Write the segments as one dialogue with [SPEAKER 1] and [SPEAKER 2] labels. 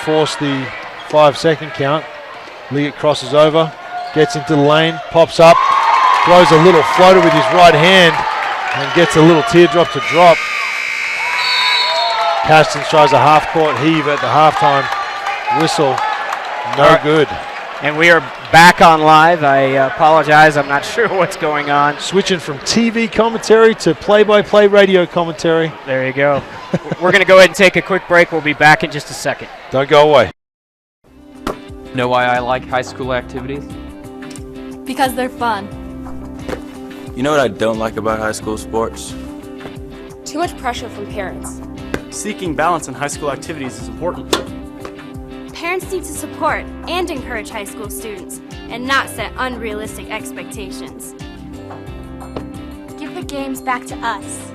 [SPEAKER 1] force the 5-second count. Liggett crosses over, gets into the lane, pops up, throws a little floater with his right hand and gets a little teardrop to drop. Caston tries a half-court heave at the halftime whistle. No good.
[SPEAKER 2] And we are back on live. I apologize. I'm not sure what's going on.
[SPEAKER 1] Switching from TV commentary to play-by-play radio commentary.
[SPEAKER 2] There you go. We're going to go ahead and take a quick break. We'll be back in just a second.
[SPEAKER 1] Don't go away.
[SPEAKER 3] Know why I like high school activities?
[SPEAKER 4] Because they're fun.
[SPEAKER 5] You know what I don't like about high school sports?
[SPEAKER 4] Too much pressure from parents.
[SPEAKER 6] Seeking balance in high school activities is important.
[SPEAKER 4] Parents need to support and encourage high school students and not set unrealistic expectations. Give the games back to us.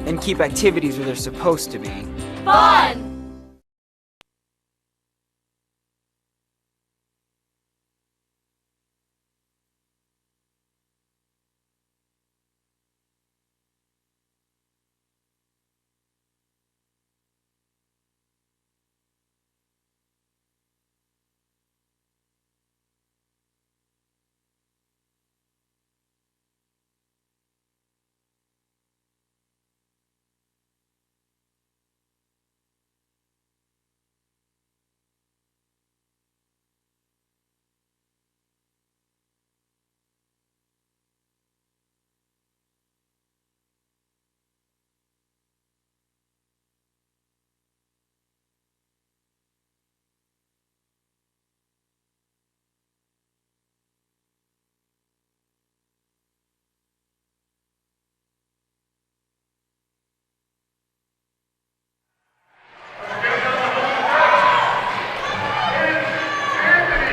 [SPEAKER 7] And keep activities where they're supposed to be.
[SPEAKER 4] Fun!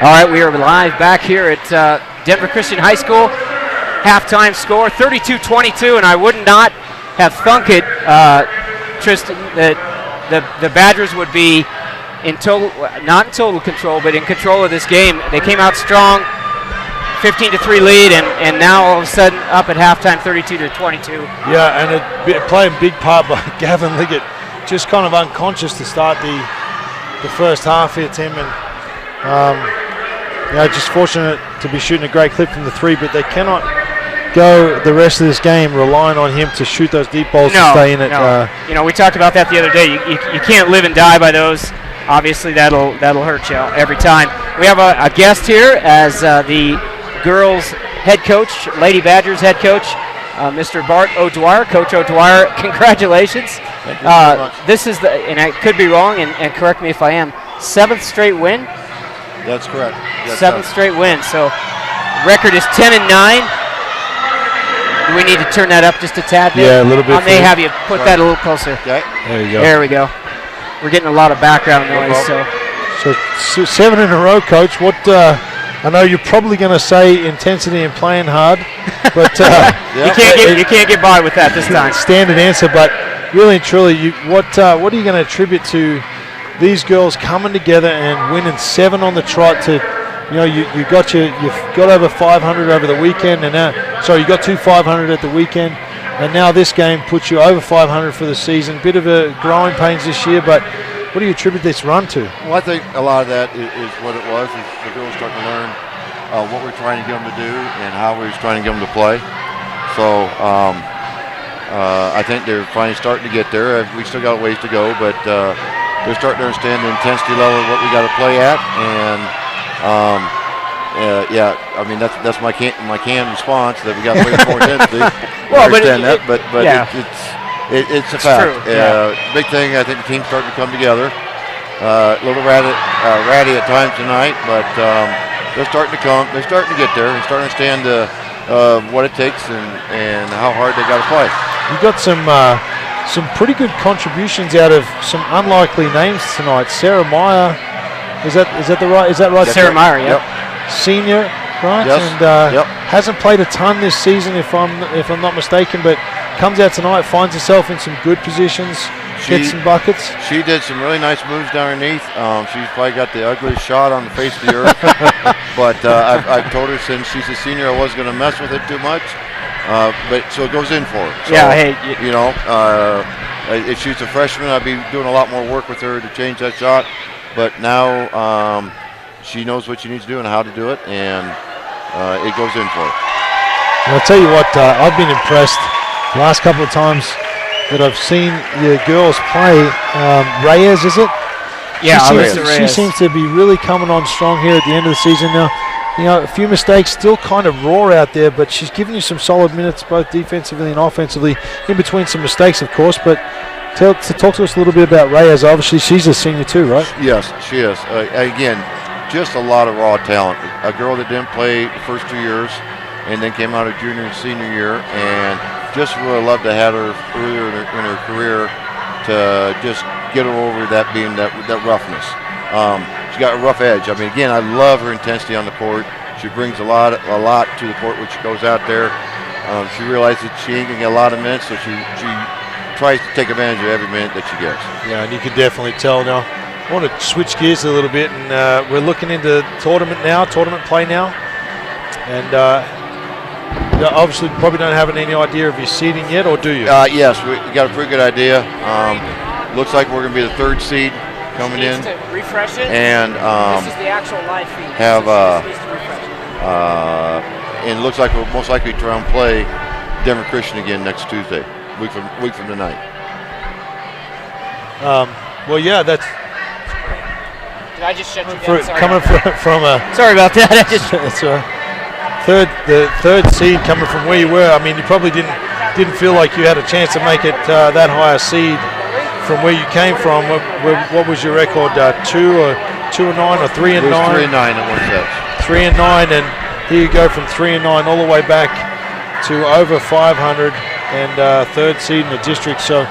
[SPEAKER 2] All right, we are live back here at Denver Christian High School. Halftime score, 32-22, and I would not have thunk it, Tristan, that the Badgers would be in total, not in total control, but in control of this game. They came out strong, 15-3 lead, and now all of a sudden up at halftime, 32-22.
[SPEAKER 1] Yeah, and playing big part by Gavin Liggett, just kind of unconscious to start the first half here, Tim, and just fortunate to be shooting a great clip from the three, but they cannot go the rest of this game relying on him to shoot those deep balls to stay in it.
[SPEAKER 2] No. We talked about that the other day. You can't live and die by those. Obviously, that'll hurt you every time. We have a guest here as the girls' head coach, Lady Badgers head coach, Mr. Bart O'Dwyer. Coach O'Dwyer, congratulations.
[SPEAKER 8] Thank you very much.
[SPEAKER 2] This is and I could be wrong, and correct me if I am, 7th straight win?
[SPEAKER 8] That's correct. That's
[SPEAKER 2] 7th straight win. So record is 10-9. Do we need to turn that up just a tad bit?
[SPEAKER 1] Yeah, a little bit.
[SPEAKER 2] I may have you put that a little closer.
[SPEAKER 8] Okay.
[SPEAKER 1] There you go.
[SPEAKER 2] There we go. We're getting a lot of background noise.
[SPEAKER 1] So 7 in a row, Coach. What I know you're probably going to say intensity and playing hard, but
[SPEAKER 2] you can't get by with that this time.
[SPEAKER 1] Standard answer, but really and truly, what are you going to attribute to these girls coming together and winning 7 on the trot? To you've got over 500 over the weekend, and now you got 2 500 at the weekend, and now this game puts you over 500 for the season. Bit of a growing pains this year, but what do you attribute this run to?
[SPEAKER 8] Well, I think a lot of that is what it was. Is the girls starting to learn what we're trying to get them to do and how we're trying to get them to play. So I think they're finally starting to get there. We still got a ways to go, but they're starting to understand the intensity level of what we got to play at, and I mean that's my canned response that we got to play with more intensity.
[SPEAKER 2] Well,
[SPEAKER 8] it's a fact. Big thing. I think the team's starting to come together. A little ratty at times tonight, but they're starting to come. They're starting to get there. They're starting to understand what it takes and how hard they got to play.
[SPEAKER 1] You got some pretty good contributions out of some unlikely names tonight. Sarah Meyer, is that right?
[SPEAKER 2] Sarah Meyer,
[SPEAKER 1] yep. Senior, right?
[SPEAKER 8] Yes.
[SPEAKER 1] And hasn't played a ton this season, if I'm not mistaken, but comes out tonight, finds herself in some good positions, gets some buckets.
[SPEAKER 8] She did some really nice moves down underneath. She's probably got the ugliest shot on the face of the earth, but I've told her since she's a senior I wasn't going to mess with it too much. But so it goes in for her. So, if she's a freshman, I'd be doing a lot more work with her to change that shot. But now she knows what she needs to do and how to do it, and it goes in for her.
[SPEAKER 1] And I'll tell you what, I've been impressed the last couple of times that I've seen your girls play. Reyes, is it?
[SPEAKER 2] Yeah,
[SPEAKER 1] she seems to be really coming on strong here at the end of the season now. You know, a few mistakes, still kind of raw out there, but she's giving you some solid minutes, both defensively and offensively, in between some mistakes, of course. But talk to us a little bit about Reyes. Obviously, she's a senior too, right?
[SPEAKER 8] Yes, she is. Again, just a lot of raw talent. A girl that didn't play the first 2 years and then came out of junior and senior year, and just really love to have her earlier in her career to just get her over that being that roughness. She's got a rough edge. I mean, again, I love her intensity on the court. She brings a lot to the court when she goes out there. She realizes she ain't gonna get a lot of minutes, so she tries to take advantage of every minute that she gets.
[SPEAKER 1] Yeah, and you can definitely tell now. I want to switch gears a little bit, and we're looking into tournament play now, and obviously probably don't have any idea of your seeding yet, or do you?
[SPEAKER 8] Yes, we got a pretty good idea. Looks like we're going to be the 3rd seed coming in,
[SPEAKER 2] To refresh it.
[SPEAKER 8] and
[SPEAKER 2] This is the actual live feed.
[SPEAKER 8] have
[SPEAKER 2] Needs to refresh it.
[SPEAKER 8] and it looks like we'll most likely try and play Denver Christian again next Tuesday, week from tonight.
[SPEAKER 1] Well, yeah, that's
[SPEAKER 2] Did I just shut you down? Sorry
[SPEAKER 1] coming
[SPEAKER 2] about that.
[SPEAKER 1] from a
[SPEAKER 2] Sorry about that. I just
[SPEAKER 1] it's the third seed coming from where you were. I mean, you probably didn't feel like you had a chance to make it that higher seed from where you came from. What was your record? 2 or 9 or 3 and 9?
[SPEAKER 8] It was 3 and 9 at one set.
[SPEAKER 1] 3 and 9, and here you go from 3 and 9 all the way back to over 500 and 3rd seed in the district. So,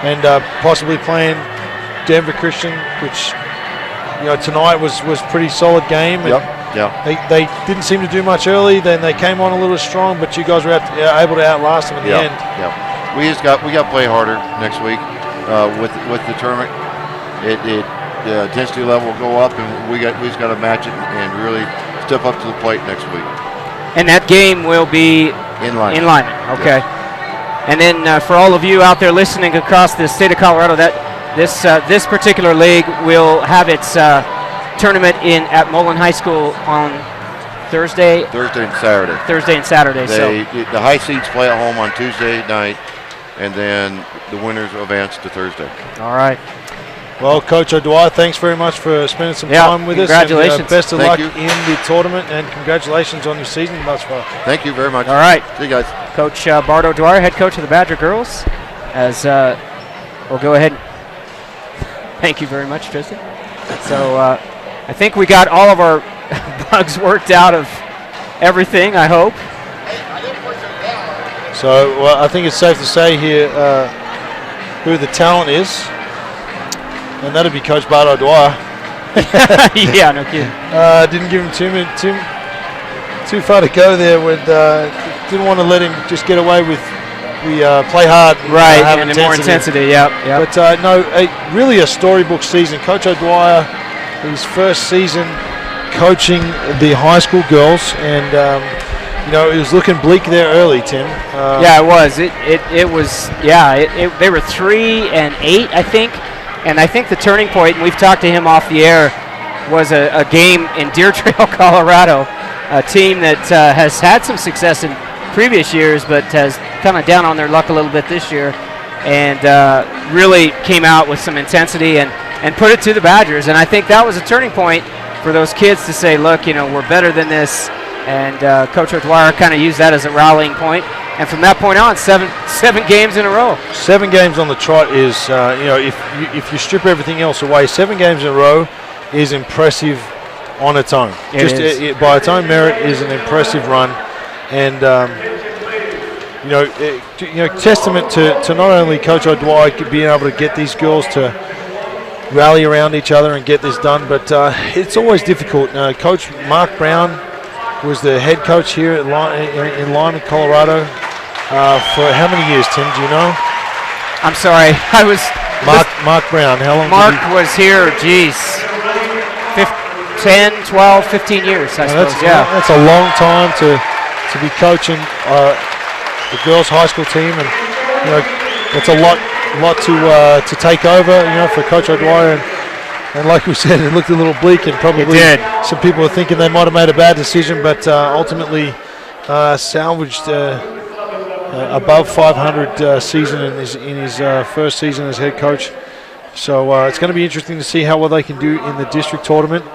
[SPEAKER 1] and possibly playing Denver Christian, which tonight was pretty solid game. And they didn't seem to do much early. Then they came on a little strong, but you guys were able to outlast them in the end.
[SPEAKER 8] Yeah, we got to play harder next week with the tournament. The intensity level will go up, and we just got to match it and really step up to the plate next week.
[SPEAKER 2] And that game will be
[SPEAKER 8] in Limon.
[SPEAKER 2] Okay.
[SPEAKER 8] Yes.
[SPEAKER 2] And then for all of you out there listening across the state of Colorado, this particular league will have its tournament at Mullen High School on Thursday
[SPEAKER 8] and Saturday. The high seeds play at home on Tuesday night, and then the winners advance to Thursday.
[SPEAKER 2] All right.
[SPEAKER 1] Well, Coach O'Dwyer, thanks very much for spending some time with us.
[SPEAKER 2] Congratulations.
[SPEAKER 1] And, best of luck in the tournament, and congratulations on your season thus far.
[SPEAKER 8] Thank you very much.
[SPEAKER 2] All right.
[SPEAKER 8] See you guys.
[SPEAKER 2] Coach Bart O'Dwyer, head coach of the Badger girls, as we'll go ahead. Thank you very much, Tristan. So I think we got all of our bugs worked out of everything, I hope.
[SPEAKER 1] So I think it's safe to say here who the talent is. And that'd be Coach Bart O'Dwyer.
[SPEAKER 2] Yeah, no kidding.
[SPEAKER 1] Didn't give him too far to go there. Didn't want to let him just get away with the play hard.
[SPEAKER 2] Right, and more intensity. Yep.
[SPEAKER 1] But really a storybook season. Coach O'Dwyer, his first season coaching the high school girls, and it was looking bleak there early, Tim.
[SPEAKER 2] Yeah, it was. It was. Yeah, they were 3 and 8, I think. And I think the turning point, and we've talked to him off the air, was a game in Deer Trail, Colorado, a team that has had some success in previous years, but has kind of down on their luck a little bit this year, and really came out with some intensity and put it to the Badgers. And I think that was a turning point for those kids to say, look, we're better than this. And Coach O'Dwyer kind of used that as a rallying point. And from that point on, seven games in a row.
[SPEAKER 1] 7 games on the trot is, if you strip everything else away, 7 games in a row is impressive on its own. It by its own merit is an impressive run, and testament to not only Coach O'Dwyer being able to get these girls to rally around each other and get this done, but it's always difficult. Coach Mark Brown was the head coach here in Limon, Colorado. For how many years, Tim? Do you know?
[SPEAKER 2] I'm sorry, I was
[SPEAKER 1] Mark Brown. How long?
[SPEAKER 2] Mark was here. 10, 12, 15 years, I suppose.
[SPEAKER 1] That's a long time to be coaching the girls' high school team, and it's a lot to take over, for Coach O'Dwyer. And like we said, it looked a little bleak, and probably some people were thinking they might have made a bad decision, but ultimately salvaged above 500 season in his first season as head coach. So it's going to be interesting to see how well they can do in the district tournament.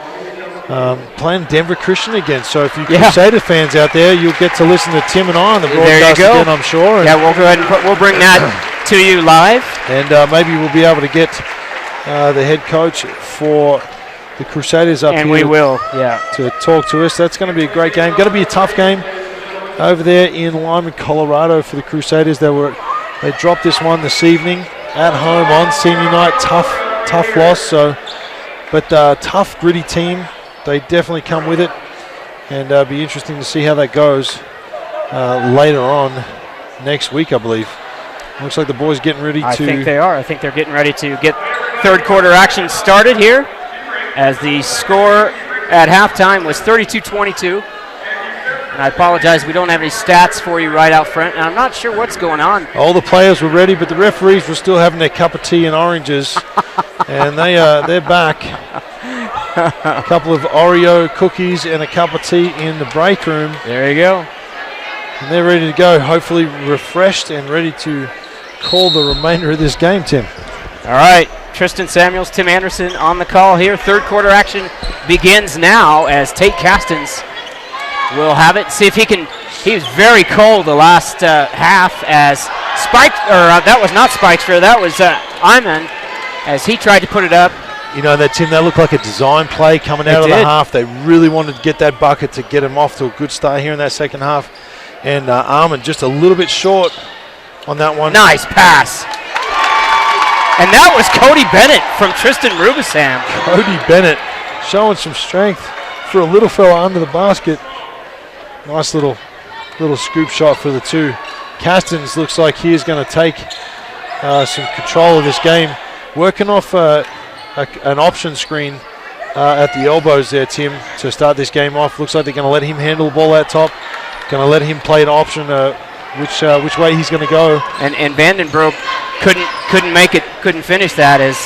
[SPEAKER 1] Playing Denver Christian again. So if you Crusader fans out there, you'll get to listen to Tim and I on the broadcast again, I'm sure.
[SPEAKER 2] And we'll go ahead and we'll bring that to you live.
[SPEAKER 1] And maybe we'll be able to get the head coach for the Crusaders up here.
[SPEAKER 2] And we will,
[SPEAKER 1] to talk to us. That's going to be a great game. Going to be a tough game over there in Limon, Colorado for the Crusaders. They dropped this one this evening at home on senior night. Tough loss. But tough, gritty team. They definitely come with it, and be interesting to see how that goes later on next week, I believe. Looks like the boys getting ready to.
[SPEAKER 2] I think they are. I think they're getting ready to get third quarter action started here, as the score at halftime was 32-22. And I apologize, we don't have any stats for you right out front, and I'm not sure what's going on.
[SPEAKER 1] All the players were ready, but the referees were still having their cup of tea and oranges, and they're back. A couple of Oreo cookies and a cup of tea in the break room.
[SPEAKER 2] There you go.
[SPEAKER 1] And they're ready to go, hopefully refreshed and ready to call the remainder of this game, Tim.
[SPEAKER 2] All right, Tristan Samuels, Tim Anderson on the call here. Third quarter action begins now as Tate Castens will have it. See if he can. He was very cold the last half as that was not Spikesfair, that was Iman, as he tried to put it up.
[SPEAKER 1] That looked like a design play coming out of the half. They really wanted to get that bucket to get him off to a good start here in that second half. And Armin just a little bit short on that one.
[SPEAKER 2] Nice pass. And that was Cody Bennett from Tristan Rubisam.
[SPEAKER 1] Cody Bennett showing some strength for a little fella under the basket. Nice little scoop shot for the two. Castens looks like he is going to take some control of this game. Working off an option screen at the elbows there, Tim, to start this game off. Looks like they're going to let him handle the ball out top. Going to let him play an option, which way he's going to go.
[SPEAKER 2] And Vandenbroek couldn't make it, couldn't finish that, as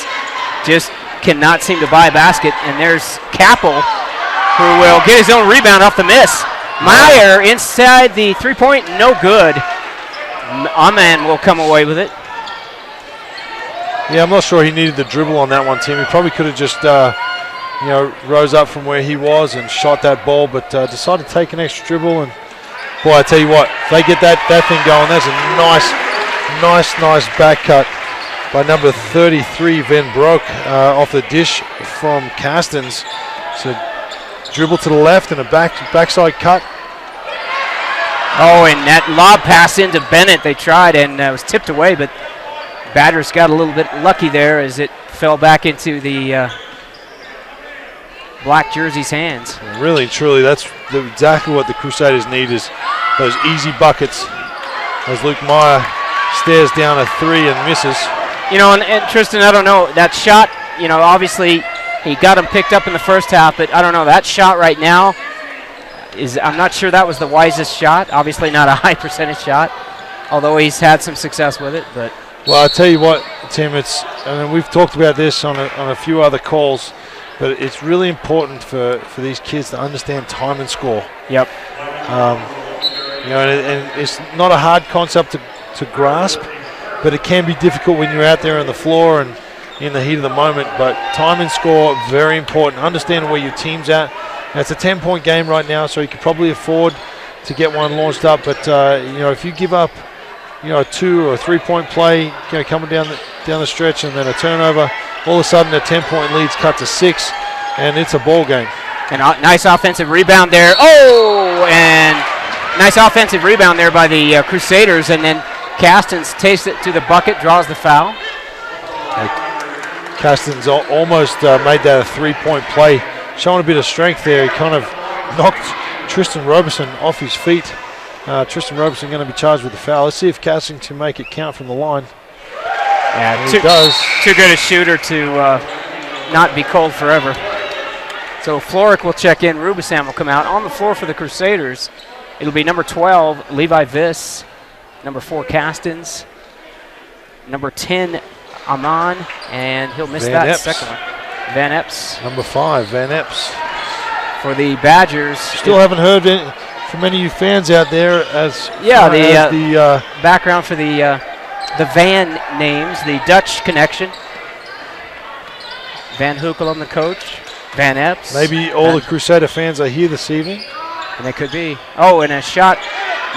[SPEAKER 2] just cannot seem to buy a basket. And there's Capel, who will get his own rebound off the miss. Meyer inside the three-point, no good. Aman will come away with it.
[SPEAKER 1] Yeah, I'm not sure he needed the dribble on that one, Tim. He probably could have just, rose up from where he was and shot that ball, but decided to take an extra dribble. And boy, I tell you what, if they get that thing going, that's a nice back cut by number 33, Van Broek, off the dish from Castens. So dribble to the left and a backside cut.
[SPEAKER 2] Oh, and that lob pass into Bennett, they tried, and it was tipped away, but Badgers got a little bit lucky there as it fell back into the black jersey's hands.
[SPEAKER 1] Really, truly, that's exactly what the Crusaders need, is those easy buckets. As Luke Meyer stares down a three and misses.
[SPEAKER 2] And Tristan, I don't know, that shot, obviously he got him picked up in the first half, but I don't know, that shot right now I'm not sure that was the wisest shot. Obviously not a high percentage shot, although he's had some success with it, but.
[SPEAKER 1] Well, I'll tell you what, Tim, we've talked about this on a few other calls, but it's really important for these kids to understand time and score.
[SPEAKER 2] Yep.
[SPEAKER 1] And it's not a hard concept to grasp, but it can be difficult when you're out there on the floor and in the heat of the moment. But time and score, very important. Understanding where your team's at. Now, it's a 10-point game right now, so you could probably afford to get one launched up. But if you give up, a 2 or 3-point play, coming down the stretch, and then a turnover, all of a sudden the 10-point lead's cut to 6, and it's a ball game.
[SPEAKER 2] And nice offensive rebound there. Oh, and nice offensive rebound there by the Crusaders, and then Castens takes it to the bucket, draws the foul.
[SPEAKER 1] Castens almost made that a 3-point play, showing a bit of strength there. He kind of knocked Tristan Roberson off his feet. Tristan Roberson going to be charged with the foul. Let's see if Castens can make it count from the line.
[SPEAKER 2] Yeah,
[SPEAKER 1] he does.
[SPEAKER 2] Too good a shooter to not be cold forever. So Floric will check in. Rubisam will come out. On the floor for the Crusaders, it'll be number 12, Levi Viss. Number 4, Castens. number 10, Amon, and he'll miss
[SPEAKER 1] Van
[SPEAKER 2] that
[SPEAKER 1] Epps.
[SPEAKER 2] second one. Van Epps
[SPEAKER 1] Number 5, Van Epps.
[SPEAKER 2] for the Badgers.
[SPEAKER 1] Still haven't heard from any of you fans out there as
[SPEAKER 2] Yeah,
[SPEAKER 1] far as the
[SPEAKER 2] background for the Van names, the Dutch connection. Van Hoekelum, the coach. Van Epps.
[SPEAKER 1] maybe all the Crusader fans are here this evening.
[SPEAKER 2] And they could be. Oh, and a shot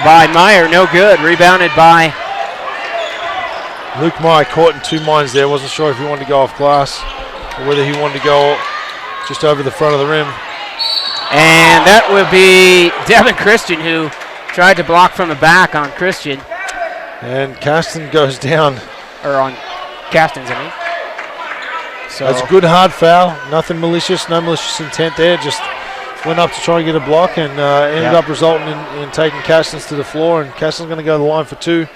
[SPEAKER 2] by Meyer, no good. Rebounded by.
[SPEAKER 1] Luke Meyer caught in 2 minds there. Wasn't sure if he wanted to go off glass or whether he wanted to go just over the front of the rim.
[SPEAKER 2] And that would be Devin Christian, who tried to block from the back on Christian.
[SPEAKER 1] And Caston goes down.
[SPEAKER 2] Or on Castins, I mean. So
[SPEAKER 1] That's a good hard foul. Nothing malicious, no malicious intent there. Just went up to try and get a block and ended up resulting in taking Castons to the floor. And Caston's going to go to the line for 2.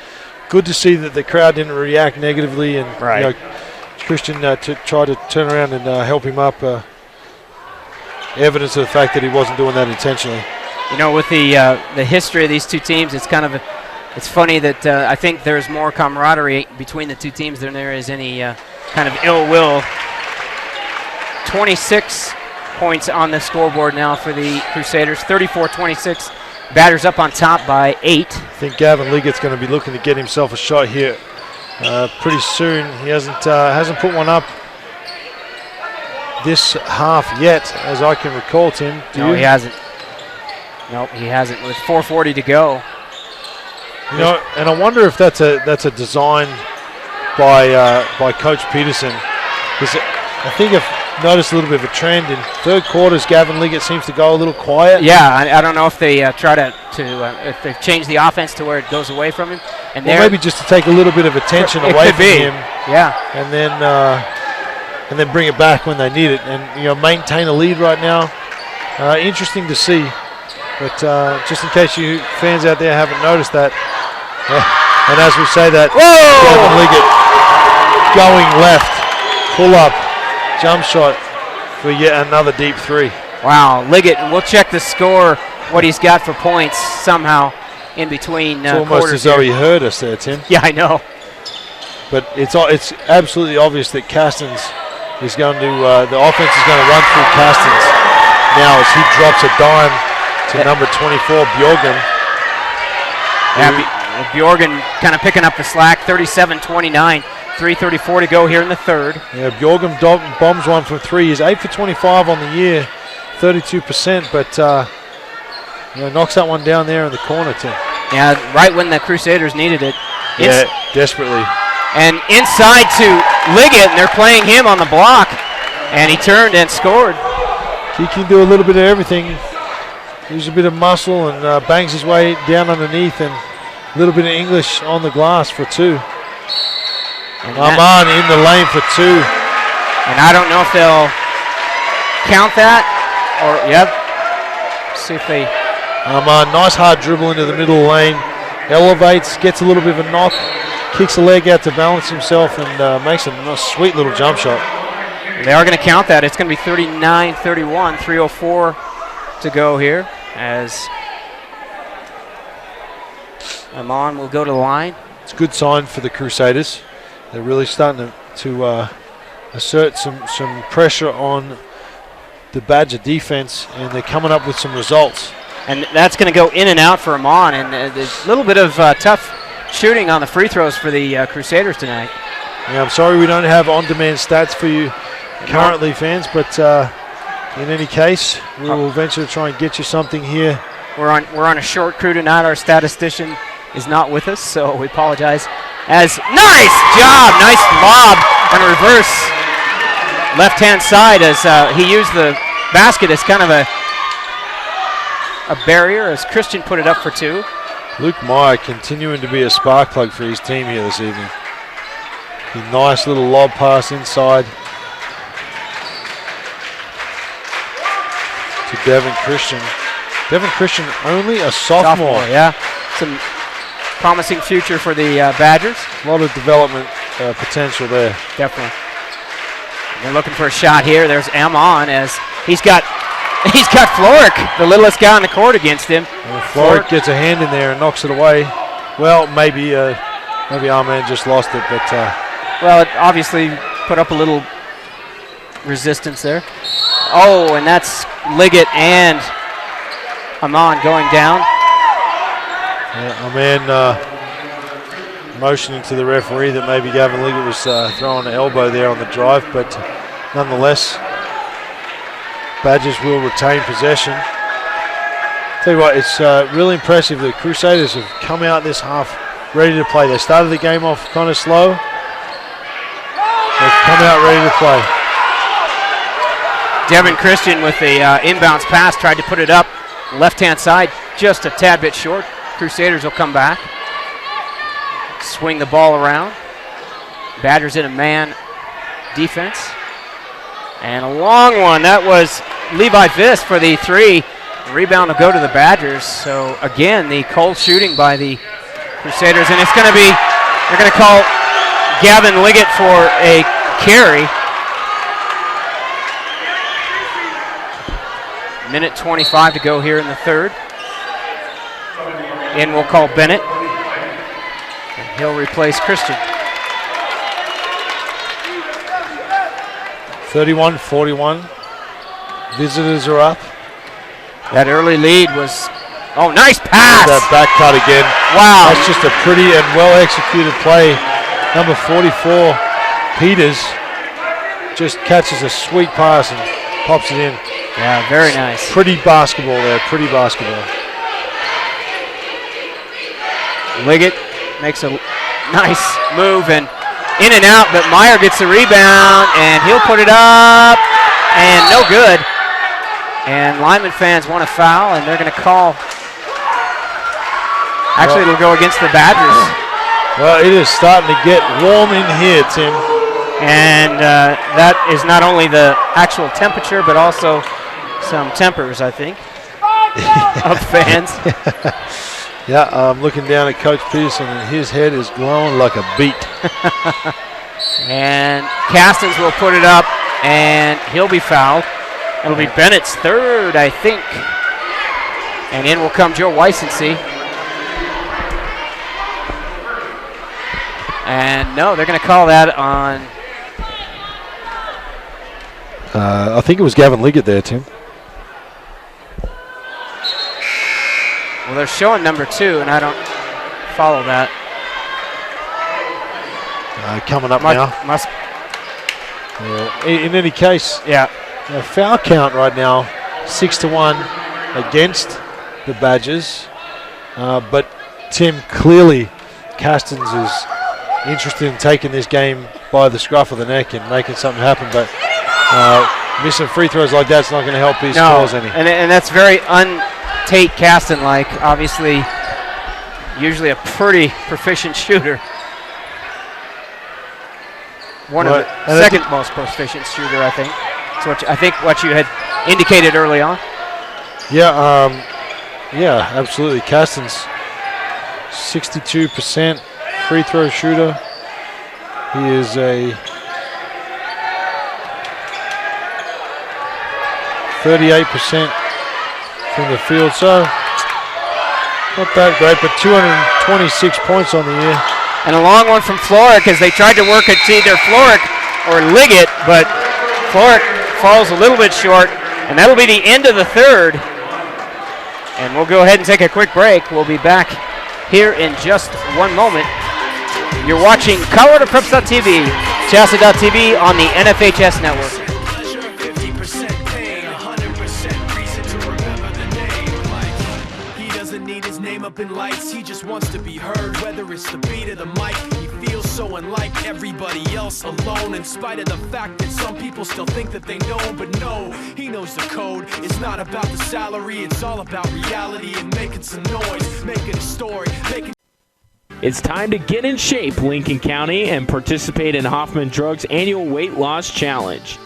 [SPEAKER 1] Good to see that the crowd didn't react negatively and Christian to try to turn around and help him up. Evidence of the fact that he wasn't doing that intentionally.
[SPEAKER 2] You know, with the history of these two teams, it's kind of it's funny that I think there's more camaraderie between the two teams than there is any kind of ill will. 26 points on the scoreboard now for the Crusaders. 34-26. Batters up on top by 8.
[SPEAKER 1] I think Gavin Liggett's going to be looking to get himself a shot here pretty soon. He hasn't put one up this half yet, as I can recall, Tim.
[SPEAKER 2] No, he hasn't. Nope, he hasn't. With 4:40 to go.
[SPEAKER 1] You know, and I wonder if that's a design by Coach Peterson, because I think I've noticed a little bit of a trend in third quarters. Gavin Liggett seems to go a little quiet.
[SPEAKER 2] Yeah, I don't know if they try to if they've changed the offense to where it goes away from him, and
[SPEAKER 1] maybe just to take a little bit of attention away from him.
[SPEAKER 2] Yeah,
[SPEAKER 1] and then bring it back when they need it, and maintain a lead right now. Interesting to see, but just in case you fans out there haven't noticed that, and as we say that, Gavin Liggett going left, pull up, jump shot for yet another deep 3.
[SPEAKER 2] Wow, Liggett, and we'll check the score, what he's got for points somehow in between
[SPEAKER 1] it's almost
[SPEAKER 2] quarters
[SPEAKER 1] as though
[SPEAKER 2] here.
[SPEAKER 1] he heard us there, Tim.
[SPEAKER 2] Yeah, I know.
[SPEAKER 1] But it's absolutely obvious that Castons is going to the offense is going to run through Castons now as he drops a dime to number 24 Bjorgen.
[SPEAKER 2] Yeah, Bjorgen kind of picking up the slack. 37-29, 3:34 to go here in the third.
[SPEAKER 1] Yeah, Bjorgen bombs one from 3. He's 8 for 25 on the year, 32%, but knocks that one down there in the corner, Tim.
[SPEAKER 2] Yeah, right when the Crusaders needed it.
[SPEAKER 1] Yeah, desperately.
[SPEAKER 2] And inside to Liggett, and they're playing him on the block. And he turned and scored.
[SPEAKER 1] He can do a little bit of everything. Uses a bit of muscle and bangs his way down underneath, and a little bit of English on the glass for 2. Arman in the lane for 2.
[SPEAKER 2] And I don't know if they'll count that or, see if they.
[SPEAKER 1] Arman, nice hard dribble into the middle lane. Elevates, gets a little bit of a knock, kicks a leg out to balance himself, and makes a nice, sweet little jump shot.
[SPEAKER 2] They are going to count that. It's going to be 39-31, 3:04 to go here as Amon will go to the line.
[SPEAKER 1] It's a good sign for the Crusaders. They're really starting to assert some pressure on the Badger defense, and they're coming up with some results.
[SPEAKER 2] And that's going to go in and out for Amon, and there's a little bit of tough shooting on the free throws for the Crusaders tonight.
[SPEAKER 1] Yeah, I'm sorry we don't have on-demand stats for you currently, fans, but in any case, we will venture to try and get you something here.
[SPEAKER 2] We're on a short crew tonight. Our statistician is not with us, so we apologize. As nice job, nice lob and reverse left-hand side as he used the basket as kind of a barrier as Christian put it up for 2.
[SPEAKER 1] Luke Meyer continuing to be a spark plug for his team here this evening. A nice little lob pass inside to Devin Christian. Devin Christian only a sophomore.
[SPEAKER 2] Yeah. Some promising future for the Badgers.
[SPEAKER 1] A lot of development potential there.
[SPEAKER 2] Definitely. They're looking for a shot here. There's Amon as he's got Floric, the littlest guy on the court, against him.
[SPEAKER 1] Floric gets a hand in there and knocks it away. Well, maybe Maybe our man just lost it, but
[SPEAKER 2] Well, it obviously put up a little resistance there. Oh, and that's Liggett and Amon going down.
[SPEAKER 1] our man motioning to the referee that maybe Gavin Liggett was throwing an elbow there on the drive, but nonetheless, Badgers will retain possession. Tell you what, it's really impressive. The Crusaders have come out this half ready to play. They started the game off kind of slow. They've come out ready to play.
[SPEAKER 2] Devin Christian with the inbounds pass, tried to put it up left-hand side, just a tad bit short. Crusaders will come back. Swing the ball around. Badgers in a man defense. And a long one. That was Levi Viss for the 3. Rebound will go to the Badgers. So again, the cold shooting by the Crusaders. And it's going to be, they're going to call Gavin Liggett for a carry. Minute 25 to go here in the third. And we'll call Bennett. And he'll replace Christian.
[SPEAKER 1] 31-41. Visitors are up.
[SPEAKER 2] That early lead was, oh, nice pass.
[SPEAKER 1] That back cut again.
[SPEAKER 2] Wow.
[SPEAKER 1] That's just a pretty and well-executed play. Number 44, Peters, just catches a sweet pass and pops it in.
[SPEAKER 2] Yeah, very nice.
[SPEAKER 1] Pretty basketball there, pretty basketball.
[SPEAKER 2] Liggett makes a nice move and in and out, but Meyer gets the rebound and he'll put it up and no good. And Limon fans want a foul and they're going to call. Actually, it'll go against the Badgers.
[SPEAKER 1] Well, it is starting to get warm in here, Tim.
[SPEAKER 2] And that is not only the actual temperature, but also some tempers, I think, of fans.
[SPEAKER 1] Yeah, I'm looking down at Coach Peterson, and his head is glowing like a beet.
[SPEAKER 2] And Castens will put it up, and he'll be fouled. It'll be Bennett's third, I think. And in will come Joe Weissensee. And no, they're going to call that on.
[SPEAKER 1] I think it was Gavin Liggett there, Tim.
[SPEAKER 2] Well, they're showing number 2, and I don't follow that.
[SPEAKER 1] Coming up now. In any case,
[SPEAKER 2] Yeah.
[SPEAKER 1] Foul count right now, 6-1 against the Badgers. But Tim, clearly Castens is interested in taking this game by the scruff of the neck and making something happen. But missing free throws like that's not going to help his cause any.
[SPEAKER 2] And that's very un-Tate Caston-like. Obviously, usually a pretty proficient shooter. One of the second most proficient shooter, I think. That's what you had indicated early on.
[SPEAKER 1] Yeah, yeah, absolutely. Castens, 62% free throw shooter. He is a 38% from the field, so not that great, but 226 points on the year.
[SPEAKER 2] And a long one from Floric as they tried to work it to either Floric or Liggett, but Floric falls a little bit short, and that'll be the end of the third. And we'll go ahead and take a quick break. We'll be back here in just one moment. You're watching Colorado Preps.tv, Shasta.tv on the NFHS network.
[SPEAKER 9] Up in lights, he just wants to be heard, whether it's the beat of the mic. He feels so unlike everybody else, alone, in spite of the fact that some people still think that they know, but no, he knows the code. It's not about the salary, it's all about reality and making some noise, making a story,
[SPEAKER 10] It's time to get in shape, Lincoln County, and participate in Hoffman Drugs' annual weight loss challenge.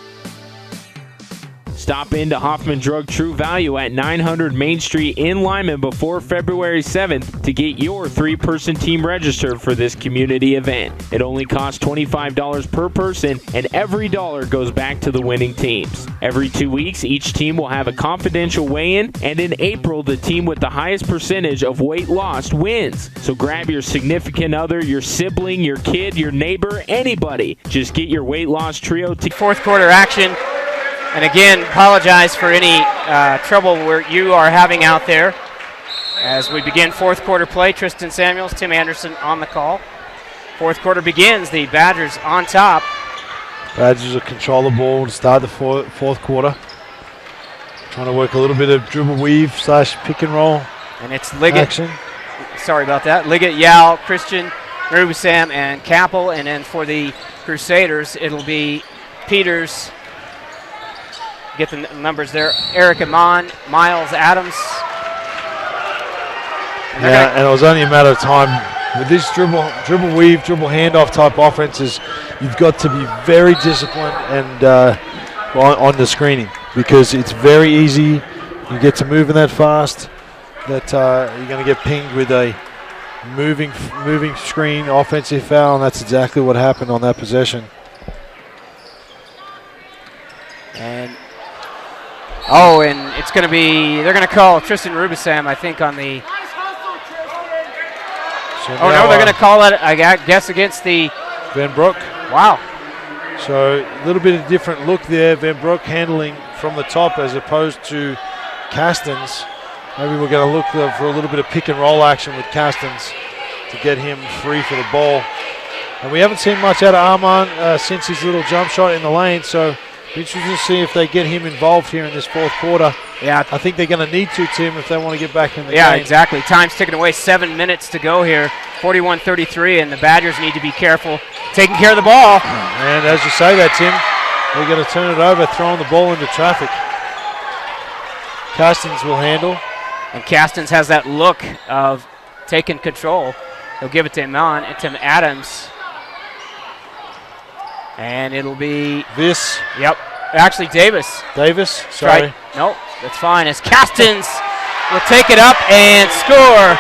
[SPEAKER 10] Stop into Hoffman Drug True Value at 900 Main Street in Limon before February 7th to get your 3-person team registered for this community event. It only costs $25 per person, and every dollar goes back to the winning teams. Every 2 weeks, each team will have a confidential weigh-in, and in April, the team with the highest percentage of weight lost wins. So grab your significant other, your sibling, your kid, your neighbor, anybody. Just get your weight loss trio to
[SPEAKER 2] Fourth quarter action. And again, apologize for any trouble you are having out there. As we begin fourth quarter play, Tristan Samuels, Tim Anderson on the call. Fourth quarter begins, the Badgers on top.
[SPEAKER 1] Badgers will control the ball to start the fourth quarter. Trying to work a little bit of dribble weave / pick and roll.
[SPEAKER 2] And it's Liggett.
[SPEAKER 1] Action.
[SPEAKER 2] Sorry about that. Liggett, Yao, Christian, Rubusam, and Capel. And then for the Crusaders, it'll be Peters. Get the numbers there. Eric Amon, Miles Adams.
[SPEAKER 1] And it was only a matter of time. With this dribble weave, dribble handoff type offenses, you've got to be very disciplined and on the screening, because it's very easy. You get to moving that fast that you're going to get pinged with a moving screen offensive foul, and that's exactly what happened on that possession.
[SPEAKER 2] And it's going to be, they're going to call Tristan Rubusam, I think, on the.
[SPEAKER 1] So
[SPEAKER 2] they're going to call it, I guess, against the
[SPEAKER 1] Van Broek.
[SPEAKER 2] Wow.
[SPEAKER 1] So a little bit of different look there. Van Broek handling from the top as opposed to Castens. Maybe we're going to look for a little bit of pick and roll action with Castens to get him free for the ball. And we haven't seen much out of Armand since his little jump shot in the lane, so interesting to see if they get him involved here in this fourth quarter.
[SPEAKER 2] Yeah,
[SPEAKER 1] I think they're going to need to, Tim, if they want to get back in the game.
[SPEAKER 2] Yeah, exactly. Time's ticking away. 7 minutes to go here. 41-33, and the Badgers need to be careful taking care of the ball.
[SPEAKER 1] And as you say that, Tim, they're going to turn it over, throwing the ball into traffic. Castens will handle.
[SPEAKER 2] And Castens has that look of taking control. He'll give it to Iman and to Adams. And it'll be
[SPEAKER 1] this.
[SPEAKER 2] Yep. Actually, Davis.
[SPEAKER 1] Davis, sorry.
[SPEAKER 2] Nope, that's fine. As Castens will take it up and score.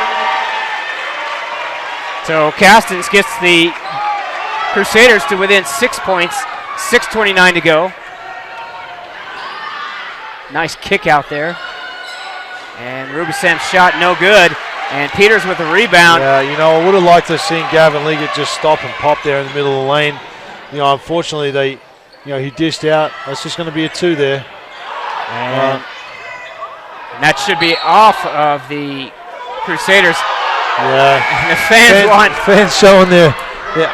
[SPEAKER 2] So Castens gets the Crusaders to within 6 points. 6:29 to go. Nice kick out there. And Rubisam's shot no good. And Peters with a rebound.
[SPEAKER 1] Yeah, I would have liked to have seen Gavin Liggett just stop and pop there in the middle of the lane. Unfortunately, he dished out. That's just going to be a 2 there.
[SPEAKER 2] And that should be off of the Crusaders.
[SPEAKER 1] Yeah.
[SPEAKER 2] And the fans
[SPEAKER 1] showing their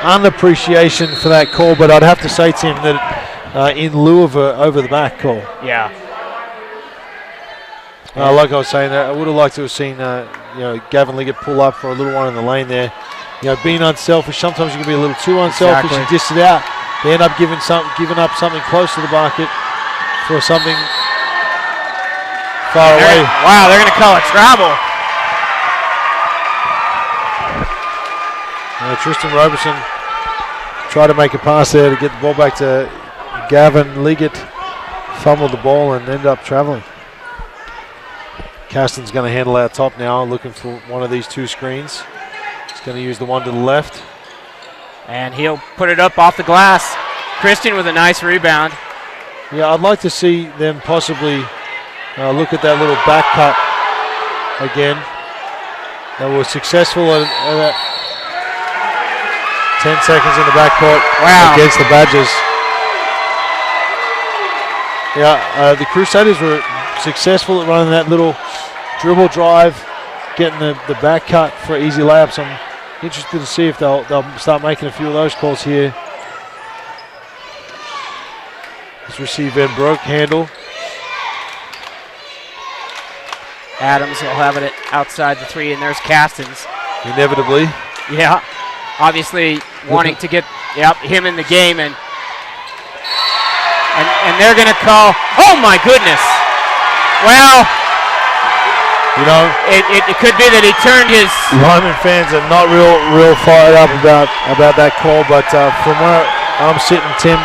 [SPEAKER 1] unappreciation for that call, but I'd have to say, Tim, that in lieu of a over the back call.
[SPEAKER 2] Yeah.
[SPEAKER 1] Like I was saying, I would have liked to have seen Gavin Liggett pull up for a little one in the lane there. Being unselfish, sometimes you can be a little too unselfish and dish it out. They end up giving up something close to the bucket for something far away.
[SPEAKER 2] Wow, they're going to call a travel.
[SPEAKER 1] Tristan Roberson tried to make a pass there to get the ball back to Gavin Liggett. Fumbled the ball and ended up traveling. Casten's going to handle out top now, looking for one of these 2 screens. He's going to use the one to the left.
[SPEAKER 2] And he'll put it up off the glass. Christian with a nice rebound.
[SPEAKER 1] Yeah, I'd like to see them possibly look at that little back cut again. They were successful at 10 seconds in the backcourt against the Badgers. Yeah, the Crusaders were successful at running that little dribble drive, getting the back cut for easy layups. I'm interested to see if they'll start making a few of those calls here. Let's receive Van Broek, handle.
[SPEAKER 2] Adams will have it outside the 3, and there's Castens.
[SPEAKER 1] Inevitably.
[SPEAKER 2] Yeah, obviously wanting to get him in the game, and they're going to call. Oh my goodness! Well, it could be that he turned his.
[SPEAKER 1] Limon fans are not real fired up about that call, but from where I'm sitting, Tim,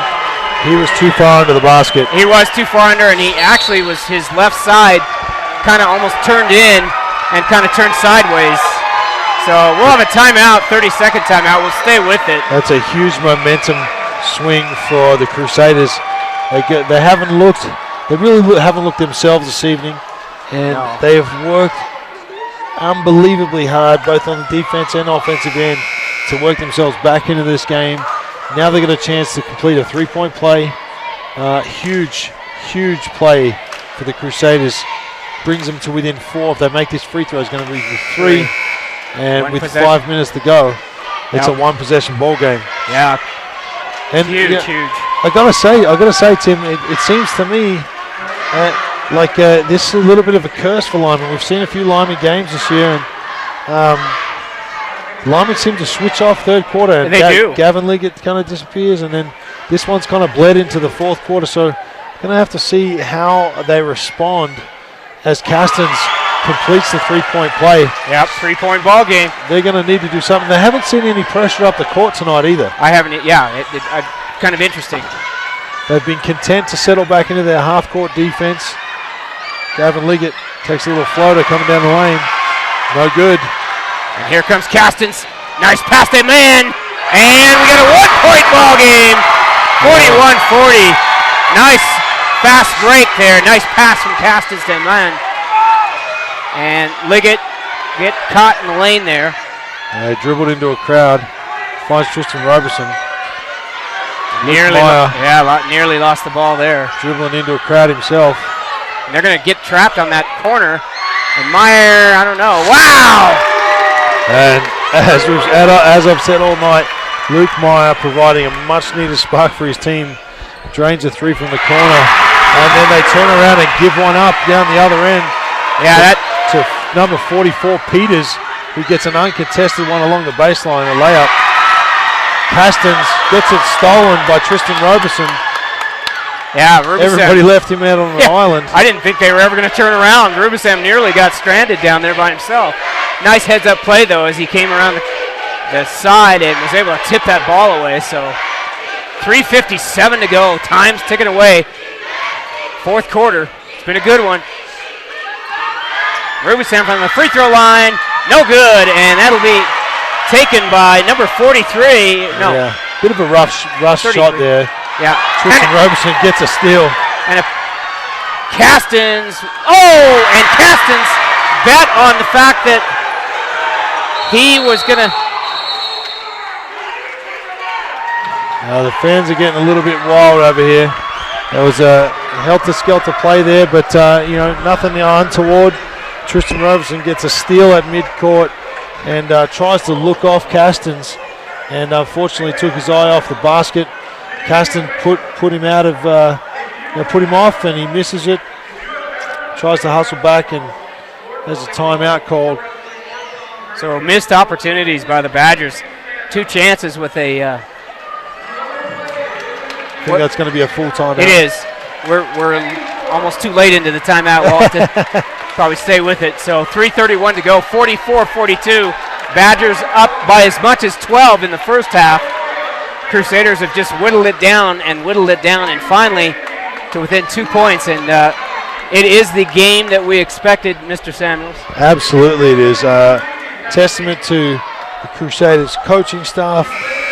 [SPEAKER 1] He was too far under the basket.
[SPEAKER 2] He was too far under, and he actually was his left side kind of almost turned in and kind of turned sideways. So we'll have a timeout, 30-second timeout. We'll stay with it.
[SPEAKER 1] That's a huge momentum swing for the Crusaders. They really haven't looked themselves this evening, and they've worked unbelievably hard, both on the defense and offensive end, to work themselves back into this game. Now they get a chance to complete a three-point play. Huge play for the Crusaders. Brings them to within 4. If they make this free throw, it's going to be 3. And with 5 minutes to go, it's a one-possession ball game.
[SPEAKER 2] Yeah.
[SPEAKER 1] And
[SPEAKER 2] huge.
[SPEAKER 1] I gotta say, Tim, it seems to me like this is a little bit of a curse for Limon. We've seen a few Limon games this year, and Limon seem to switch off third quarter.
[SPEAKER 2] They do.
[SPEAKER 1] Gavin Liggett kind of disappears, and then this one's kind of bled into the fourth quarter. So going to have to see how they respond as Castens completes the three-point play.
[SPEAKER 2] Yep, three-point ball game.
[SPEAKER 1] They're going to need to do something. They haven't seen any pressure up the court tonight either.
[SPEAKER 2] I haven't. Yeah, kind of interesting.
[SPEAKER 1] They've been content to settle back into their half-court defense. Gavin Liggett takes a little floater coming down the lane. No good.
[SPEAKER 2] And here comes Castens. Nice pass to man. And we got a one-point ball game. 41-40. Nice fast break there. Nice pass from Castens to man. And Liggett get caught in the lane there.
[SPEAKER 1] Dribbled into a crowd. Finds Tristan Roberson.
[SPEAKER 2] Nearly lost the ball there.
[SPEAKER 1] Dribbling into a crowd himself.
[SPEAKER 2] And they're going to get trapped on that corner. And Meyer, I don't know. Wow!
[SPEAKER 1] And as I've said all night, Luke Meyer providing a much-needed spark for his team. Drains a three from the corner. And then they turn around and give one up down the other end.
[SPEAKER 2] Yeah,
[SPEAKER 1] to number 44, Peters, who gets an uncontested one along the baseline, a layup. Castens gets it stolen by Tristan Roberson.
[SPEAKER 2] Yeah, Rubisam.
[SPEAKER 1] Everybody left him out on the island.
[SPEAKER 2] I didn't think they were ever going to turn around. Rubisam nearly got stranded down there by himself. Nice heads-up play, though, as he came around the side and was able to tip that ball away. So 3:57 to go. Time's ticking away. Fourth quarter. It's been a good one. Rubisam from the free throw line. No good, and that'll be taken by number 43. No.
[SPEAKER 1] Yeah, bit of a rough shot there.
[SPEAKER 2] Yeah.
[SPEAKER 1] Tristan Roberson gets a steal.
[SPEAKER 2] And Castens. Oh, and Castens bet on the fact that he was going to.
[SPEAKER 1] The fans are getting a little bit wild over here. There was a helter-skelter play there, but nothing untoward. Tristan Roberson gets a steal at midcourt and tries to look off Castens, and unfortunately took his eye off the basket. Castens put him out of, put him off, and he misses it. Tries to hustle back, and there's a timeout called.
[SPEAKER 2] So missed opportunities by the Badgers. 2 chances with a.
[SPEAKER 1] I think that's going to be a full timeout.
[SPEAKER 2] It is. We're almost too late into the timeout. We'll have to probably stay with it. So 3:31 to go. 44-42. Badgers up by as much as 12 in the first half. Crusaders have just whittled it down, and finally to within 2 points. And it is the game that we expected, Mr. Samuels.
[SPEAKER 1] Absolutely, it is. Testament to the Crusaders coaching staff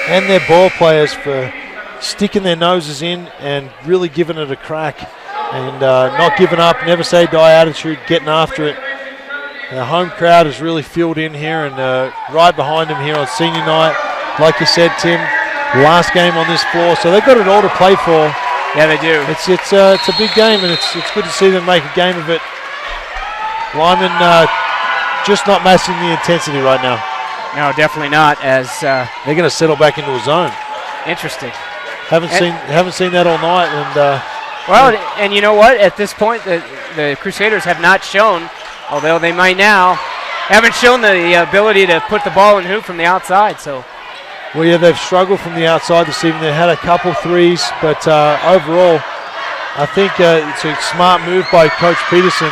[SPEAKER 1] and their ball players for sticking their noses in and really giving it a crack, and not giving up, never say die attitude, getting after it. The home crowd is really filled in here, and right behind them here on senior night. Like you said, Tim, last game on this floor, so they've got it all to play for.
[SPEAKER 2] Yeah, they do.
[SPEAKER 1] It's a big game, and it's good to see them make a game of it. Limon just not matching the intensity right now.
[SPEAKER 2] No, definitely not. As
[SPEAKER 1] they're going to settle back into a zone.
[SPEAKER 2] Interesting.
[SPEAKER 1] Haven't seen that all night, and
[SPEAKER 2] and you know what? At this point, the Crusaders have not shown, although they might now, haven't shown the ability to put the ball in hoop from the outside. So.
[SPEAKER 1] Well, yeah, they've struggled from the outside this evening. They had a couple threes, but overall, I think it's a smart move by Coach Peterson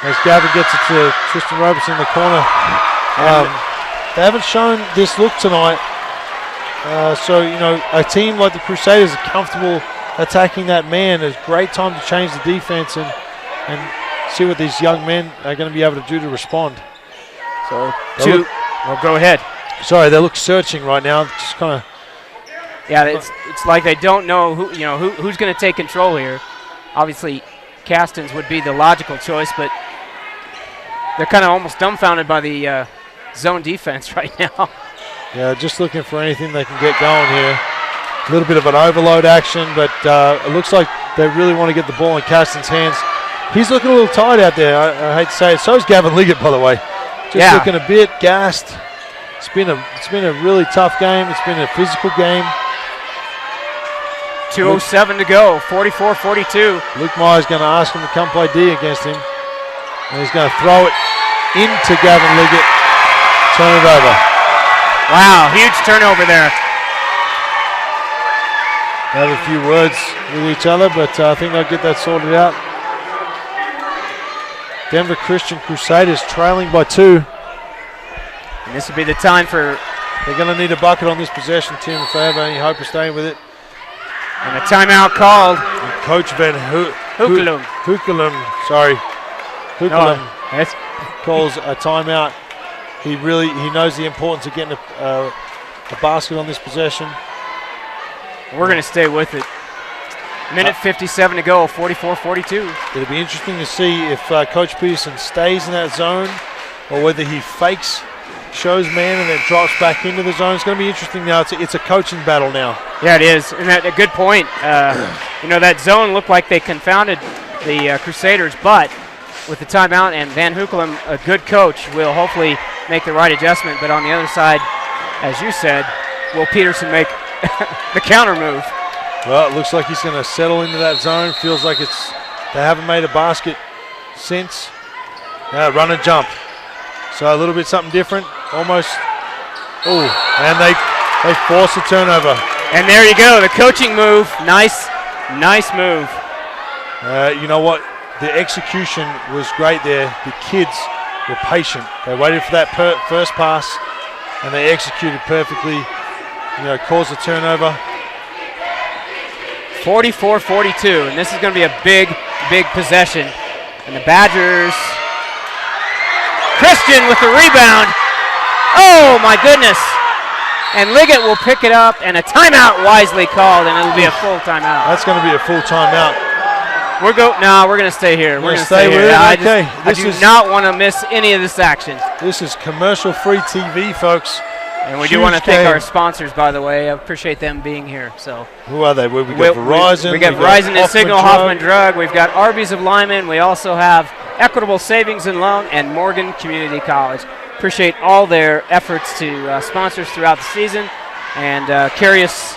[SPEAKER 1] as Gavin gets it to Tristan Roberson in the corner. They haven't shown this look tonight. So, a team like the Crusaders are comfortable attacking that man. It's a great time to change the defense and see what these young men are going to be able to do to respond.
[SPEAKER 2] So go ahead.
[SPEAKER 1] Sorry, they look searching right now. Just kind of.
[SPEAKER 2] Yeah, it's like they don't know who's going to take control here. Obviously, Castens would be the logical choice, but they're kind of almost dumbfounded by the zone defense right now.
[SPEAKER 1] Yeah, just looking for anything they can get going here. A little bit of an overload action, but it looks like they really want to get the ball in Castens' hands. He's looking a little tired out there, I hate to say it. So is Gavin Liggett, by the way. Just looking a bit gassed. It's been a really tough game. It's been a physical game.
[SPEAKER 2] 2:07 to go, 44-42.
[SPEAKER 1] Luke Meyer's going to ask him to come play D against him. And he's going to throw it into Gavin Liggett. Turn it over.
[SPEAKER 2] Wow, huge turnover there.
[SPEAKER 1] They have a few words with each other, but I think they'll get that sorted out. Denver Christian Crusaders trailing by 2.
[SPEAKER 2] And this would be the time for...
[SPEAKER 1] They're going to need a bucket on this possession, Tim, if they have any hope of staying with it.
[SPEAKER 2] And a timeout called.
[SPEAKER 1] And Coach Van Hukelum calls a timeout. He knows the importance of getting a basket on this possession.
[SPEAKER 2] We're going to stay with it. Minute 57 to go, 44-42.
[SPEAKER 1] It'll be interesting to see if Coach Peterson stays in that zone or whether he fakes, shows man, and then drops back into the zone. It's going to be interesting now. It's a coaching battle now.
[SPEAKER 2] Yeah, it is. And a good point. That zone looked like they confounded the Crusaders, but with the timeout and Van Hukelum, a good coach, will hopefully make the right adjustment. But on the other side, as you said, will Peterson make the counter move?
[SPEAKER 1] Well, it looks like he's going to settle into that zone. Feels like they haven't made a basket since. Run and jump. So a little bit something different, almost. Oh, and they force a turnover.
[SPEAKER 2] And there you go, the coaching move. Nice move.
[SPEAKER 1] You know what? The execution was great there. The kids were patient. They waited for that first pass, and they executed perfectly. Caused a turnover.
[SPEAKER 2] 44-42, and this is going to be a big possession. And the Badgers, Christian with the rebound. Oh my goodness. And Liggett will pick it up, and a timeout wisely called, and it'll be a full timeout.
[SPEAKER 1] That's going to be a full timeout.
[SPEAKER 2] We're going to stay here. We're going to stay
[SPEAKER 1] with
[SPEAKER 2] here.
[SPEAKER 1] it? Okay.
[SPEAKER 2] I do not want to miss any of this action.
[SPEAKER 1] This is commercial-free TV, folks.
[SPEAKER 2] And we do want to thank our sponsors, by the way. I appreciate them being here. So
[SPEAKER 1] who are they? We got Verizon.
[SPEAKER 2] We got Verizon and Signal Hoffman Drug. We've got Arby's of Limon. We also have Equitable Savings and Loan and Morgan Community College. Appreciate all their efforts to sponsor us throughout the season and carry us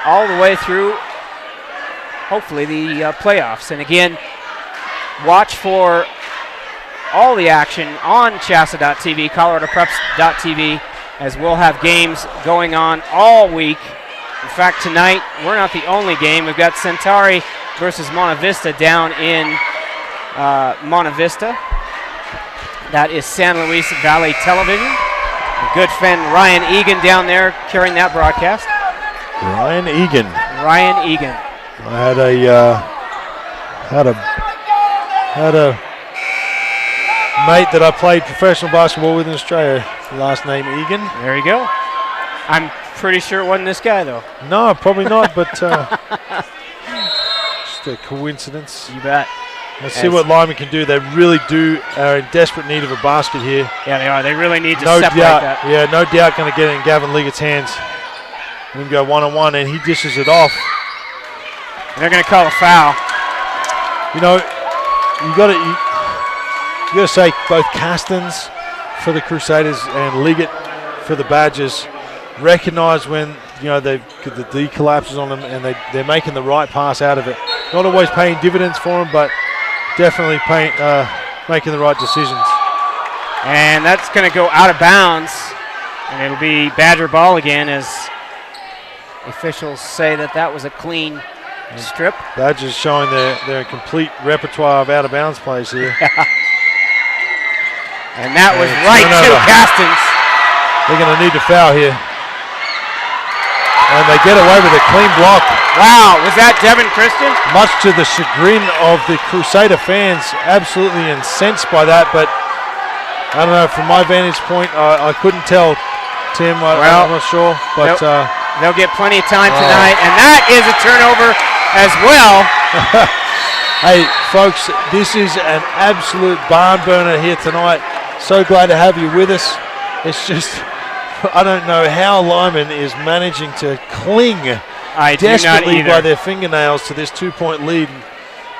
[SPEAKER 2] all the way through, hopefully, the playoffs. And again, watch for all the action on Chassa.tv, ColoradoPreps.tv, as we'll have games going on all week. In fact, tonight, we're not the only game. We've got Centauri versus Monte Vista down in Monte Vista. That is San Luis Valley Television. A good friend Ryan Egan down there carrying that broadcast.
[SPEAKER 1] Ryan Egan.
[SPEAKER 2] I
[SPEAKER 1] had a mate that I played professional basketball with in Australia. Last name Egan.
[SPEAKER 2] There you go. I'm pretty sure it wasn't this guy, though.
[SPEAKER 1] No, probably not, but just a coincidence.
[SPEAKER 2] You bet.
[SPEAKER 1] Let's see what Limon can do. They really are in desperate need of a basket here.
[SPEAKER 2] Yeah, they are. They really need to separate that.
[SPEAKER 1] Yeah, no doubt going to get it in Gavin Liggett's hands. We can go one-on-one, and he dishes it off.
[SPEAKER 2] And they're going to call a foul.
[SPEAKER 1] You got to say both Castens for the Crusaders and Liggett for the Badgers recognize when the D collapses on them and they're making the right pass out of it. Not always paying dividends for them, but definitely making the right decisions.
[SPEAKER 2] And that's going to go out of bounds, and it'll be Badger ball again as officials say that was a clean strip.
[SPEAKER 1] Badgers showing their complete repertoire of out of bounds plays here.
[SPEAKER 2] And that was right to Castens.
[SPEAKER 1] They're going to need to foul here. And they get away with a clean block.
[SPEAKER 2] Wow, was that Devin Christian?
[SPEAKER 1] Much to the chagrin of the Crusader fans, absolutely incensed by that. But I don't know, from my vantage point, I couldn't tell, Tim. I'm not sure. But
[SPEAKER 2] they'll get plenty of time tonight. And that is a turnover as well.
[SPEAKER 1] Hey, folks, this is an absolute barn burner here tonight. So glad to have you with us. It's just, I don't know how Limon is managing to cling desperately by their fingernails to this 2-point lead.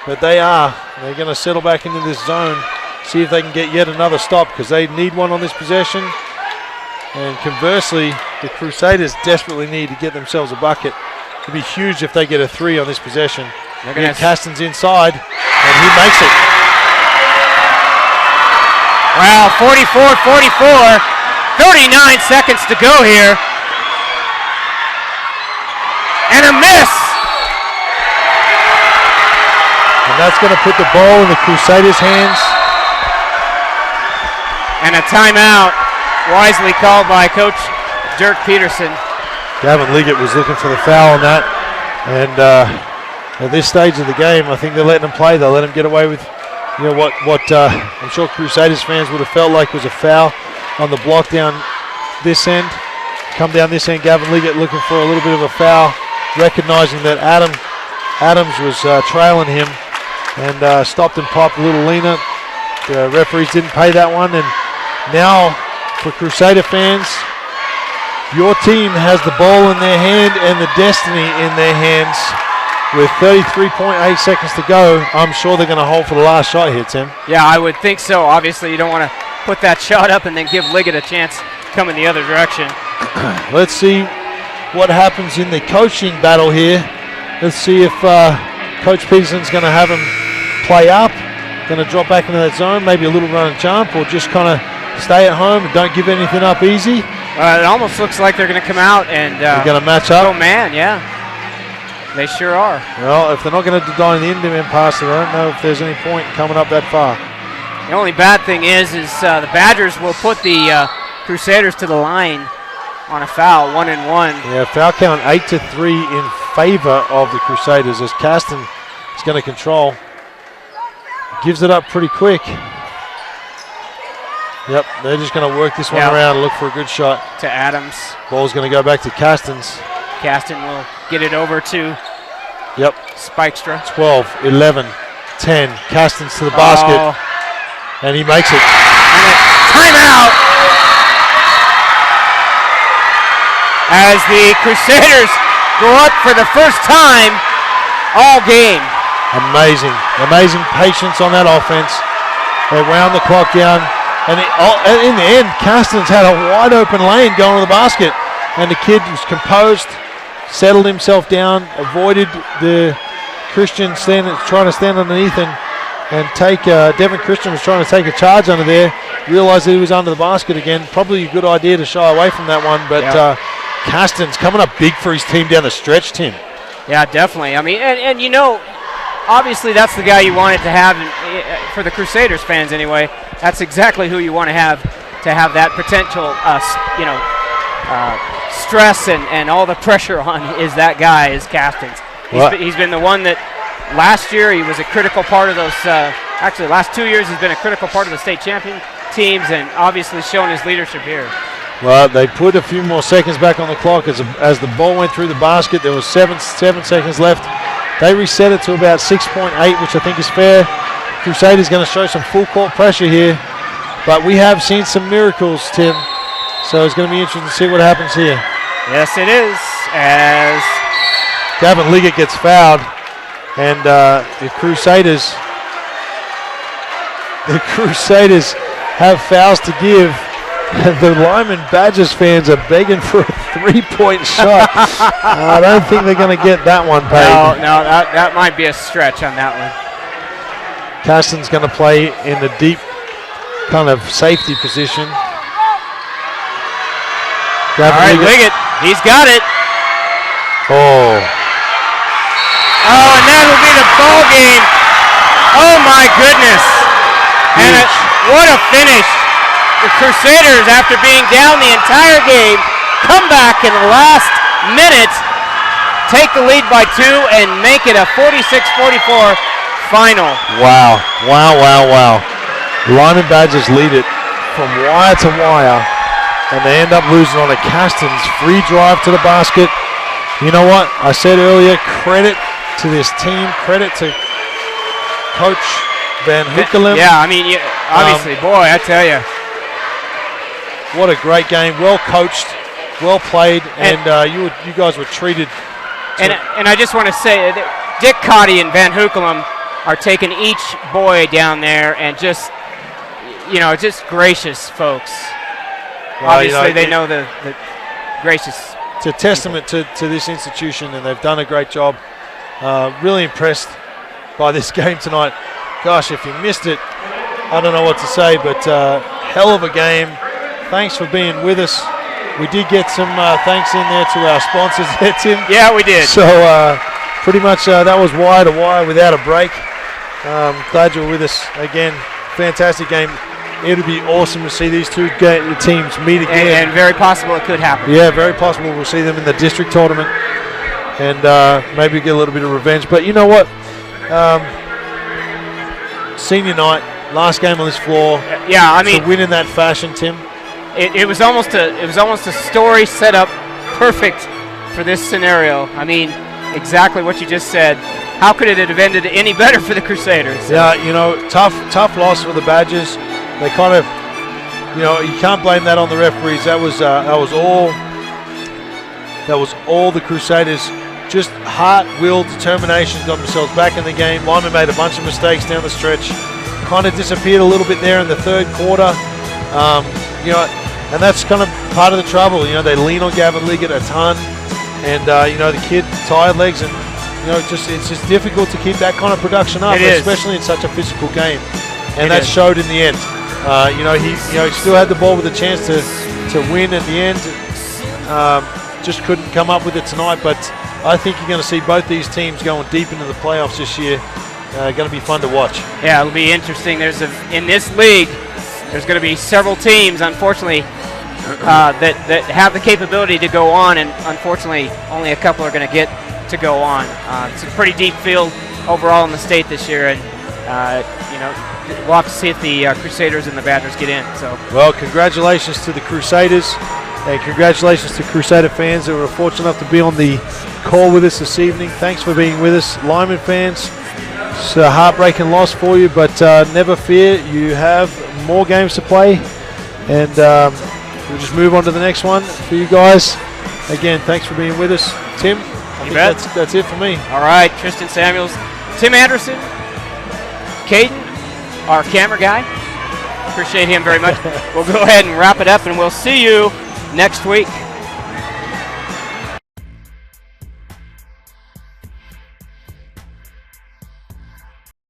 [SPEAKER 1] But they're going to settle back into this zone, see if they can get yet another stop, because they need one on this possession. And conversely, the Crusaders desperately need to get themselves a bucket. It'd be huge if they get a 3 on this possession. Caston's inside, and he makes it.
[SPEAKER 2] Wow, 44-44, 39 seconds to go here. And a miss.
[SPEAKER 1] And that's going to put the ball in the Crusaders' hands.
[SPEAKER 2] And a timeout, wisely called by Coach Dirk Peterson.
[SPEAKER 1] Gavin Liggett was looking for the foul on that. And at this stage of the game, I think they're letting them play. They'll let them get away with, what I'm sure Crusaders fans would have felt like was a foul on the block down this end. Come down this end, Gavin Liggett looking for a little bit of a foul, recognizing that Adams was trailing him and stopped and popped a little leaner. The referees didn't pay that one. And now for Crusader fans, your team has the ball in their hand and the destiny in their hands. With 33.8 seconds to go, I'm sure they're going to hold for the last shot here, Tim.
[SPEAKER 2] Yeah, I would think so. Obviously, you don't want to put that shot up and then give Liggett a chance coming the other direction.
[SPEAKER 1] Let's see what happens in the coaching battle here. Let's see if Coach Peterson's going to have him play up, going to drop back into that zone, maybe a little run and jump, or just kind of stay at home and don't give anything up easy.
[SPEAKER 2] It almost looks like they're going to come out and
[SPEAKER 1] they're going to match up.
[SPEAKER 2] Oh, man, yeah. They sure are.
[SPEAKER 1] Well, if they're not going to design the end-to-end pass, I don't know if there's any point coming up that far.
[SPEAKER 2] The only bad thing is the Badgers will put the Crusaders to the line on a foul, 1-1.
[SPEAKER 1] Yeah, foul count 8-3 in favor of the Crusaders as Caston is going to control. Gives it up pretty quick. Yep, they're just going to work this one around and look for a good shot.
[SPEAKER 2] To Adams.
[SPEAKER 1] Ball's going to go back to Caston's.
[SPEAKER 2] Caston will get it over to Spikestra.
[SPEAKER 1] 12, 11, 10. Caston's to the basket. And he makes it.
[SPEAKER 2] And a timeout. As the Crusaders go up for the first time all game.
[SPEAKER 1] Amazing patience on that offense. They wound the clock down. And in the end, Caston's had a wide open lane going to the basket. And the kid was composed, settled himself down, avoided the Christian trying to stand underneath and take, Devin Christian was trying to take a charge under there, realized that he was under the basket again. Probably a good idea to shy away from that one, but Caston's coming up big for his team down the stretch, Tim.
[SPEAKER 2] Yeah, definitely. I mean, and obviously that's the guy you wanted to have, for the Crusaders fans anyway, that's exactly who you want to have that potential, stress and all the pressure on is that guy, is Caston's. He's been the one that last year he was a critical part of those, actually the last 2 years he's been a critical part of the state champion teams and obviously shown his leadership here.
[SPEAKER 1] Well, they put a few more seconds back on the clock as the ball went through the basket. There was 7 seconds left. They reset it to about 6.8, which I think is fair. Crusaders going to show some full court pressure here, but we have seen some miracles, Tim. So it's going to be interesting to see what happens here.
[SPEAKER 2] Yes, it is. As
[SPEAKER 1] Gavin Liggett gets fouled, and the Crusaders have fouls to give. The Limon Badgers fans are begging for a 3-point shot. I don't think they're going to get that one paid.
[SPEAKER 2] No, that might be a stretch on that one.
[SPEAKER 1] Caston's going to play in the deep kind of safety position.
[SPEAKER 2] All right, Liggett, he's got it.
[SPEAKER 1] Oh,
[SPEAKER 2] and that will be the ball game. Oh my goodness! And what a finish! The Crusaders, after being down the entire game, come back in the last minute, take the lead by 2 and make it a 46-44 final.
[SPEAKER 1] Wow. Lyman Badgers lead it from wire to wire, and they end up losing on a Castons free drive to the basket. You know what? I said earlier, credit to this team, credit to Coach Van Hoekelem.
[SPEAKER 2] Yeah, I mean, obviously, boy, I tell you.
[SPEAKER 1] What a great game. Well coached, well played, and you guys were treated.
[SPEAKER 2] And I just want to say that Dick Cotty and Van Hoekelem are taking each boy down there and just gracious folks.
[SPEAKER 1] Well,
[SPEAKER 2] obviously, they know the gracious.
[SPEAKER 1] It's a testament to this institution, and they've done a great job. Really impressed by this game tonight. Gosh, if you missed it, I don't know what to say, but hell of a game. Thanks for being with us. We did get some thanks in there to our sponsors there, Tim.
[SPEAKER 2] Yeah, we did.
[SPEAKER 1] So pretty much that was wire to wire without a break. Glad you were with us again. Fantastic game. It would be awesome to see these two teams meet again.
[SPEAKER 2] And very possible it could happen.
[SPEAKER 1] Yeah, very possible we'll see them in the district tournament and maybe get a little bit of revenge. But you know what? Senior night, last game on this floor.
[SPEAKER 2] Yeah, I mean,
[SPEAKER 1] to win in that fashion, Tim.
[SPEAKER 2] It was almost a story set up perfect for this scenario. I mean, exactly what you just said. How could it have ended any better for the Crusaders?
[SPEAKER 1] Yeah, tough loss for the Badgers. They kind of, you can't blame that on the referees. That was all the Crusaders. Just heart, will, determination got themselves back in the game. Lyman made a bunch of mistakes down the stretch. Kind of disappeared a little bit there in the third quarter. And that's kind of part of the trouble. They lean on Gavin Liggett a ton, and the kid tired legs, and it's just difficult to keep that kind of production up, especially in such a physical game. And that showed in the end. He still had the ball with a chance to win at the end. Just couldn't come up with it tonight. But I think you're going to see both these teams going deep into the playoffs this year. Going to be fun to watch. Yeah,
[SPEAKER 2] it'll be interesting. In this league, there's going to be several teams, unfortunately, that have the capability to go on, and unfortunately, only a couple are going to get to go on. It's a pretty deep field overall in the state this year, and we'll have to see if the Crusaders and the Badgers get in. So, well, congratulations to the Crusaders, and congratulations to Crusader fans that were fortunate enough to be on the call with us this evening. Thanks for being with us, Lyman fans. It's a heartbreaking loss for you, but never fear, you have more games to play, and we'll just move on to the next one for you guys. Again, thanks for being with us. Tim, I think that's it for me. All right, Tristan Samuels, Tim Anderson, Caden, our camera guy. Appreciate him very much. We'll go ahead and wrap it up, and we'll see you next week.